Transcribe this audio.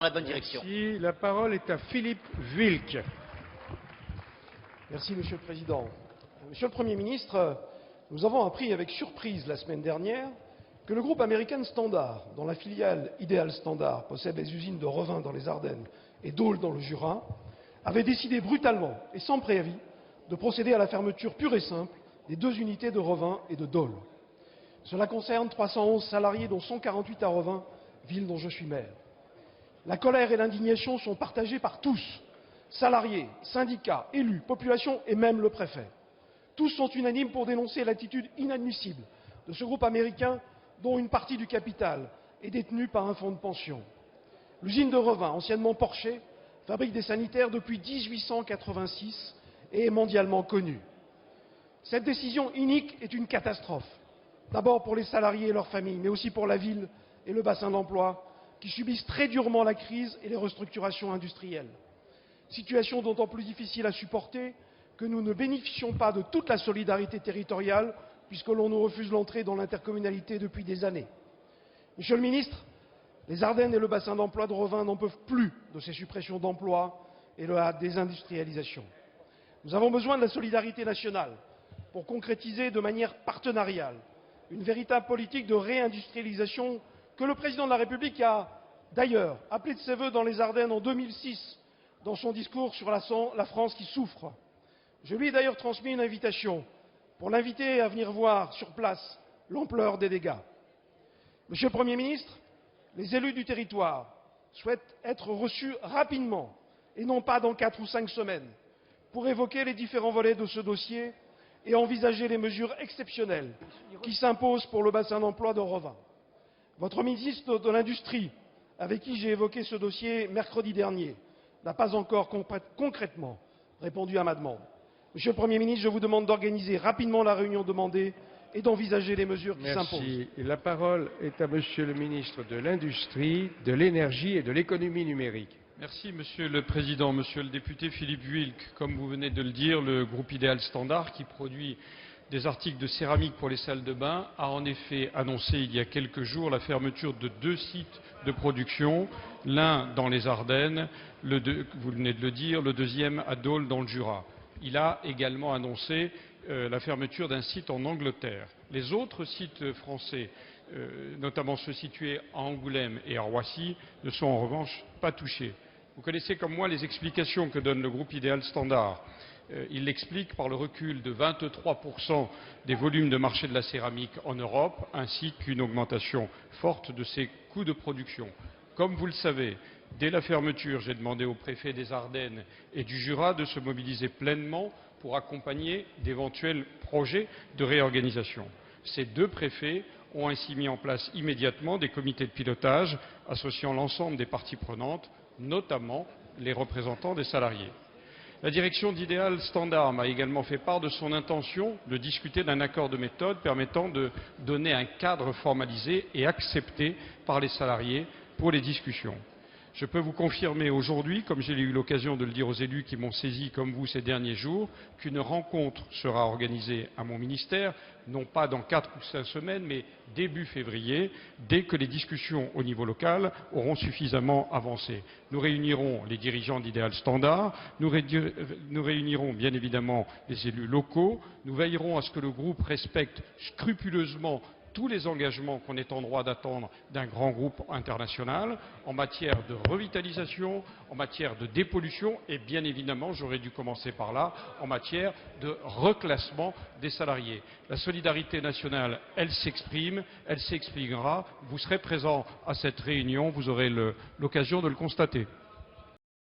dans la bonne direction. Merci. La parole est à Philippe Wilk. Merci, Monsieur le Président. Monsieur le Premier ministre, nous avons appris avec surprise la semaine dernière que le groupe American Standard, dont la filiale Ideal Standard possède les usines de Revin dans les Ardennes et d'Aulx dans le Jura, avait décidé brutalement et sans préavis de procéder à la fermeture pure et simple des 2 unités de Revin et de Dole. Cela concerne 311 salariés, dont 148 à Revin, ville dont je suis maire. La colère et l'indignation sont partagées par tous, salariés, syndicats, élus, population et même le préfet. Tous sont unanimes pour dénoncer l'attitude inadmissible de ce groupe américain dont une partie du capital est détenue par un fonds de pension. L'usine de Revin, anciennement Porcher, fabrique des sanitaires depuis 1886 et est mondialement connue. Cette décision inique est une catastrophe, d'abord pour les salariés et leurs familles, mais aussi pour la ville et le bassin d'emploi qui subissent très durement la crise et les restructurations industrielles. Situation d'autant plus difficile à supporter que nous ne bénéficions pas de toute la solidarité territoriale puisque l'on nous refuse l'entrée dans l'intercommunalité depuis des années. Monsieur le ministre, les Ardennes et le bassin d'emploi de Revin n'en peuvent plus de ces suppressions d'emplois et de la désindustrialisation. Nous avons besoin de la solidarité nationale pour concrétiser de manière partenariale une véritable politique de réindustrialisation que le président de la République a d'ailleurs appelée de ses vœux dans les Ardennes en 2006 dans son discours sur la France qui souffre. Je lui ai d'ailleurs transmis une invitation pour l'inviter à venir voir sur place l'ampleur des dégâts. Monsieur le Premier ministre, les élus du territoire souhaitent être reçus rapidement et non pas dans 4 ou 5 semaines pour évoquer les différents volets de ce dossier et envisager les mesures exceptionnelles qui s'imposent pour le bassin d'emploi de Revin. Votre ministre de l'Industrie, avec qui j'ai évoqué ce dossier mercredi dernier, n'a pas encore concrètement répondu à ma demande. Monsieur le Premier ministre, je vous demande d'organiser rapidement la réunion demandée et d'envisager les mesures qui s'imposent. Merci. La parole est à Monsieur le ministre de l'Industrie, de l'Énergie et de l'Économie numérique. Merci Monsieur le Président. Monsieur le député Philippe Wilk, comme vous venez de le dire, le groupe Ideal Standard, qui produit des articles de céramique pour les salles de bain, a en effet annoncé il y a quelques jours la fermeture de 2 sites de production, l'un dans les Ardennes, vous venez de le dire, le deuxième à Dole dans le Jura. Il a également annoncé la fermeture d'un site en Angleterre. Les autres sites français, notamment ceux situés à Angoulême et à Roissy, ne sont en revanche pas touchés. Vous connaissez comme moi les explications que donne le groupe Ideal Standard. Il l'explique par le recul de 23% des volumes de marché de la céramique en Europe, ainsi qu'une augmentation forte de ses coûts de production. Comme vous le savez, dès la fermeture, j'ai demandé au préfet des Ardennes et du Jura de se mobiliser pleinement pour accompagner d'éventuels projets de réorganisation. Ces 2 préfets ont ainsi mis en place immédiatement des comités de pilotage associant l'ensemble des parties prenantes, notamment les représentants des salariés. La direction d'Ideal Standard m'a également fait part de son intention de discuter d'un accord de méthode permettant de donner un cadre formalisé et accepté par les salariés pour les discussions. Je peux vous confirmer aujourd'hui, comme j'ai eu l'occasion de le dire aux élus qui m'ont saisi comme vous ces derniers jours, qu'une rencontre sera organisée à mon ministère, non pas dans 4 ou 5 semaines, mais début février, dès que les discussions au niveau local auront suffisamment avancé. Nous réunirons les dirigeants d'Ideal Standard, nous réunirons bien évidemment les élus locaux, nous veillerons à ce que le groupe respecte scrupuleusement tous les engagements qu'on est en droit d'attendre d'un grand groupe international en matière de revitalisation, en matière de dépollution et bien évidemment, j'aurais dû commencer par là, en matière de reclassement des salariés. La solidarité nationale, elle s'exprime, elle s'exprimera. Vous serez présents à cette réunion, vous aurez l'occasion de le constater.